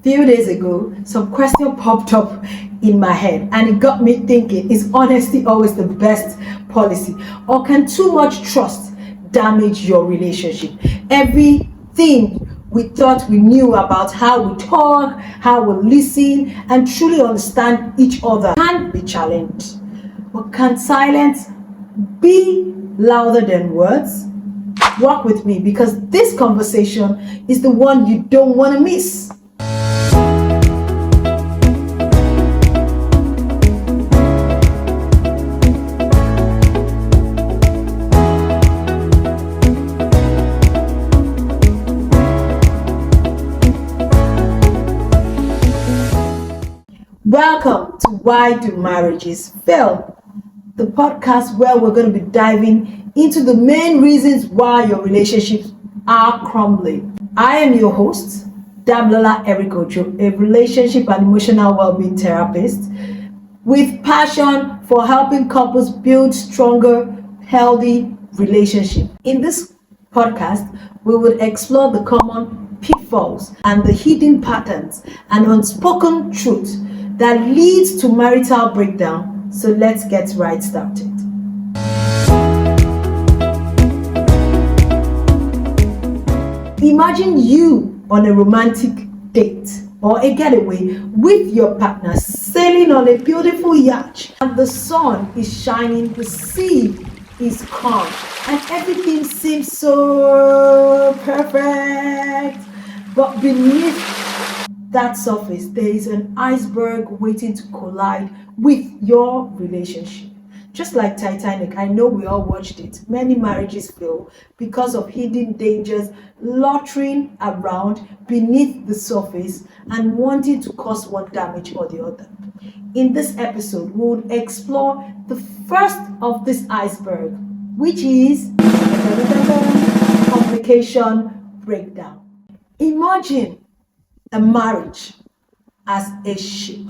Few days ago, some question popped up in my head and it got me thinking, is honesty always the best policy? Or can too much trust damage your relationship? Everything we thought we knew about how we talk, how we listen, and truly understand each other can be challenged. But can silence be louder than words? Walk with me because this conversation is the one you don't want to miss. Welcome to Why Do Marriages Fail? The podcast where we're going to be diving into the main reasons why your relationships are crumbling. I am your host, Damilola Eric-Ojo, a relationship and emotional well-being therapist with passion for helping couples build stronger, healthy relationships. In this podcast, we will explore the common pitfalls and the hidden patterns and unspoken truths that leads to marital breakdown. So let's get right started. Imagine you on a romantic date or a getaway with your partner sailing on a beautiful yacht, and the sun is shining, the sea is calm, and everything seems so perfect. But beneath that surface, there is an iceberg waiting to collide with your relationship. Just like Titanic, I know we all watched it. Many marriages fail because of hidden dangers lurking around beneath the surface and wanting to cause one damage or the other. In this episode, we'll explore the first of this iceberg, which is communication breakdown. Imagine a marriage as a ship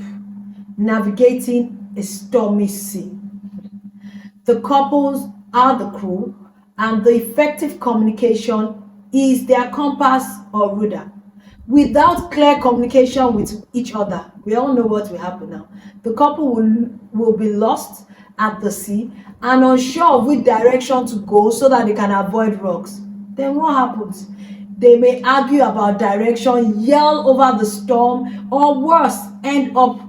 navigating a stormy sea. The couples are the crew, and the effective communication is their compass or rudder. Without clear communication with each other, we all know what will happen now. The couple will be lost at the sea and unsure of which direction to go so that they can avoid rocks. Then what happens? They may argue about direction, yell over the storm, or worse, end up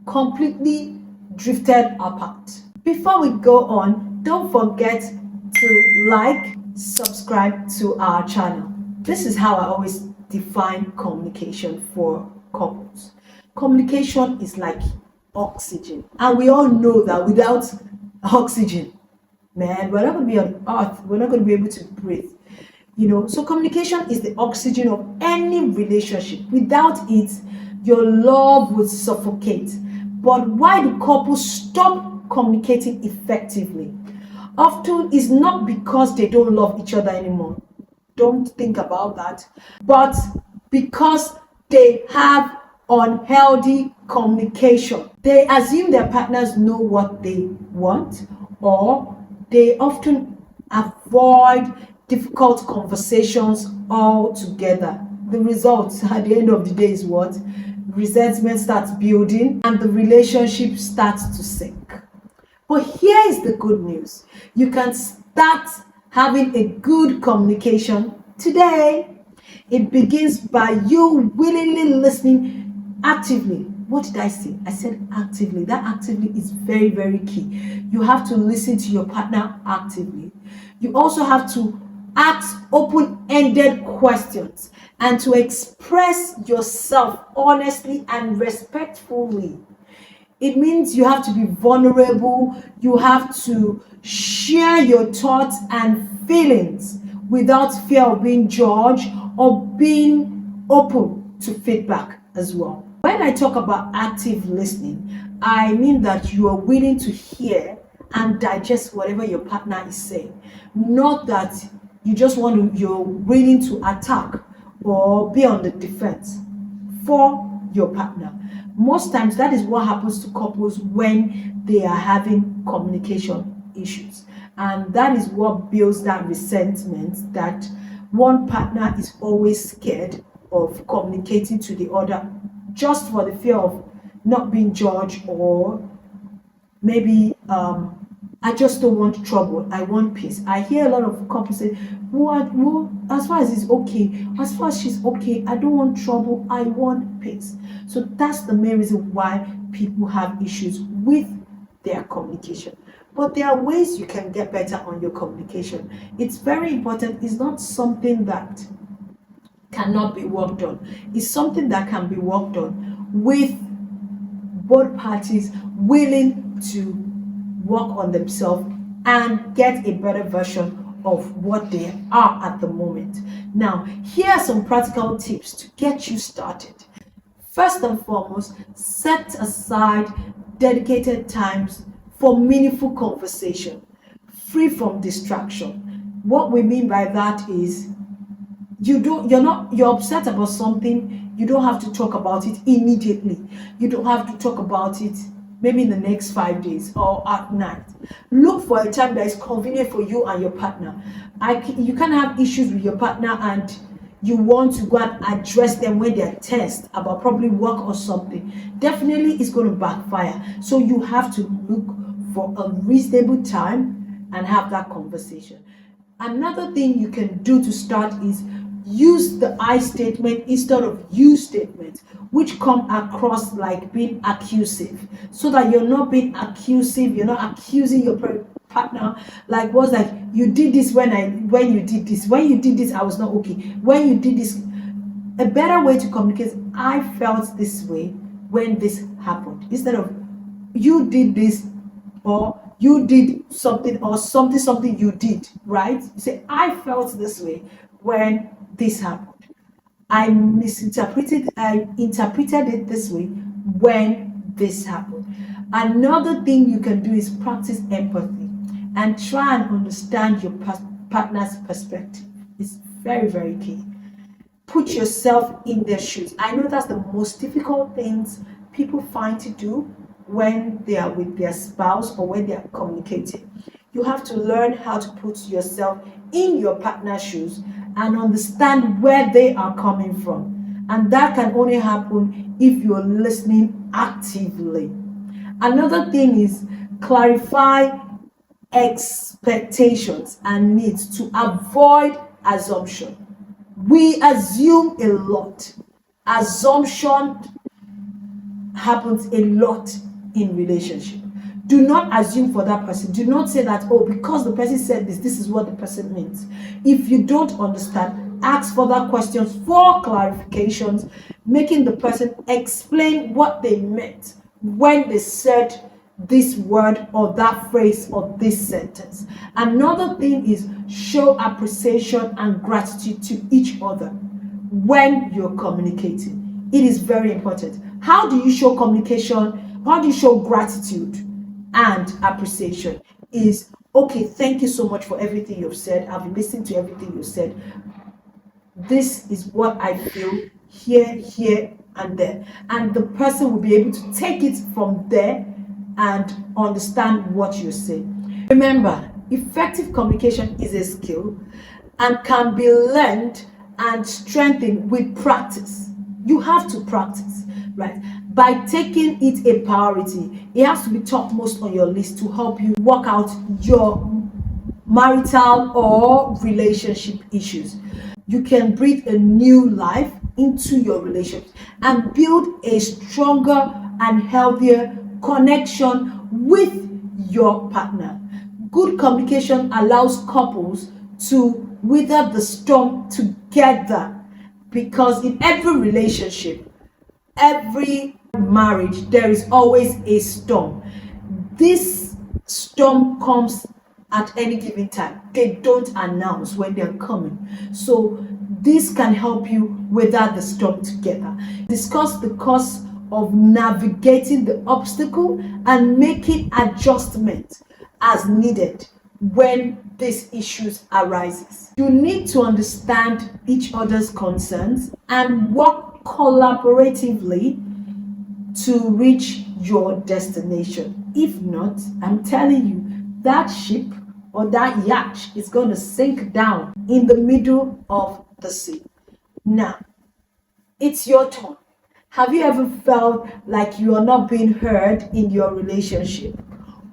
completely drifted apart. Before we go on, don't forget to like, subscribe to our channel. This is how I always define communication for couples. Communication is like oxygen, and we all know that without oxygen, man, we're not going to be on earth. We're not going to be able to breathe. So communication is the oxygen of any relationship. Without it, your love would suffocate. But why do couples stop communicating effectively? Often it's not because they don't love each other anymore. Don't think about that. But because they have unhealthy communication. They assume their partners know what they want, or they often avoid difficult conversations altogether. The result at the end of the day is what? Resentment starts building and the relationship starts to sink. But here is the good news. You can start having a good communication today. It begins by you willingly listening actively. What did I say? I said actively. That actively is very, very key. You have to listen to your partner actively. You also have to ask open-ended questions and to express yourself honestly and respectfully. It means you have to be vulnerable. You have to share your thoughts and feelings without fear of being judged or being open to feedback as well. When I talk about active listening, I mean that you are willing to hear and digest whatever your partner is saying. Not that you're willing to attack or be on the defense for your partner. Most times that is what happens to couples when they are having communication issues. And that is what builds that resentment, that one partner is always scared of communicating to the other just for the fear of not being judged, or maybe I just don't want trouble, I want peace. I hear a lot of couples say, well, as far as it's okay, as far as she's okay, I don't want trouble, I want peace. So that's the main reason why people have issues with their communication. But there are ways you can get better on your communication. It's very important. It's not something that cannot be worked on. It's something that can be worked on with both parties willing to work on themselves and get a better version of what they are at the moment. Now, here are some practical tips to get you started. First and foremost, set aside dedicated times for meaningful conversation, free from distraction. What we mean by that is you're upset about something, you don't have to talk about it immediately. You don't have to talk about it maybe in the next 5 days or at night. Look for a time that is convenient for you and your partner. You can have issues with your partner and you want to go and address them when they're tense about probably work or something. Definitely it's going to backfire. So you have to look for a reasonable time and have that conversation. Another thing you can do to start is use the I statement instead of you statement, which come across like being accusative, so that you're not being accusative, you're not accusing your partner like was like you did this when you did this I was not okay, when you did this. A better way to communicate is, I felt this way when this happened, instead of you did this, or you did something, or something you did, right? You say, I felt this way when this happened. I interpreted it this way when this happened. Another thing you can do is practice empathy and try and understand your partner's perspective. It's very, very key. Put yourself in their shoes. I know that's the most difficult things people find to do when they are with their spouse or when they are communicating. You have to learn how to put yourself in your partner's shoes and understand where they are coming from. And that can only happen if you're listening actively. Another thing is clarify expectations and needs to avoid assumption. We assume a lot. Assumption happens a lot in relationship. Do not assume for that person. Do not say that, oh, because the person said this, this is what the person means. If you don't understand, ask further questions for clarifications, making the person explain what they meant when they said this word or that phrase or this sentence. Another thing is show appreciation and gratitude to each other when you're communicating. It is very important. How do you show communication? How do you show gratitude and appreciation? Is, okay, thank you so much for everything you've said. I've listened to everything you said. This is what I feel here, and there. And the person will be able to take it from there and understand what you're saying. Remember, effective communication is a skill and can be learned and strengthened with practice. You have to practice, right? By taking it a priority, it has to be topmost on your list to help you work out your marital or relationship issues. You can breathe a new life into your relationship and build a stronger and healthier connection with your partner. Good communication allows couples to weather the storm together, because in every relationship, every marriage, there is always a storm. This storm comes at any given time. They don't announce when they're coming. So this can help you weather the storm together. Discuss the cost of navigating the obstacle and making adjustments as needed when these issues arises. You need to understand each other's concerns and work collaboratively to reach your destination. If not, I'm telling you, that ship or that yacht is going to sink down in the middle of the sea. Now, It's your turn. Have you ever felt like you are not being heard in your relationship?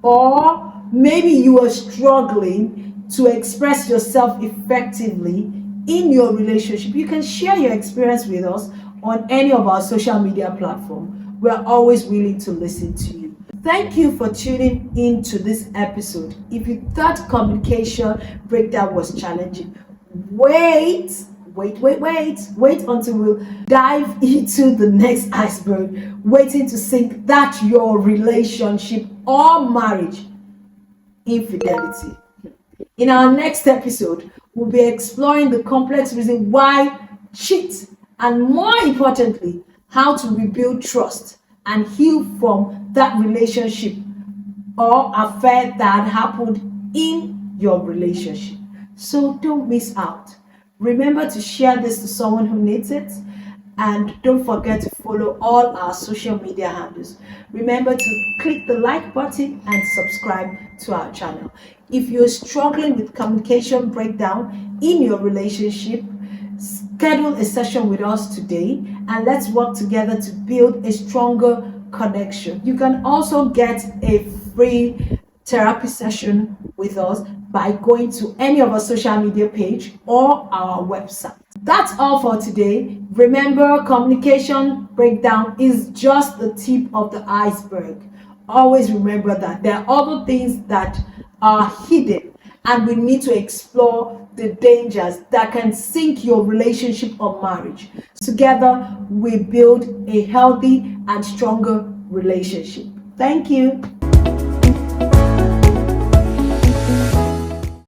Or maybe you are struggling to express yourself effectively in your relationship. You can share your experience with us on any of our social media platforms. We're always willing to listen to you. Thank you for tuning in to this episode. If you thought communication breakdown was challenging, wait, wait until we'll dive into the next iceberg, waiting to sink that your relationship or marriage infidelity. In our next episode, we'll be exploring the complex reason why cheat, and more importantly, how to rebuild trust and heal from that relationship or affair that happened in your relationship. So don't miss out. Remember to share this to someone who needs it. And don't forget to follow all our social media handles. Remember to click the like button and subscribe to our channel. If you're struggling with communication breakdown in your relationship, schedule a session with us today and let's work together to build a stronger connection. You can also get a free therapy session with us by going to any of our social media page or our website. That's all for today. Remember, communication breakdown is just the tip of the iceberg. Always remember that there are other things that are hidden and we need to explore the dangers that can sink your relationship or marriage. Together, we build a healthy and stronger relationship. Thank you.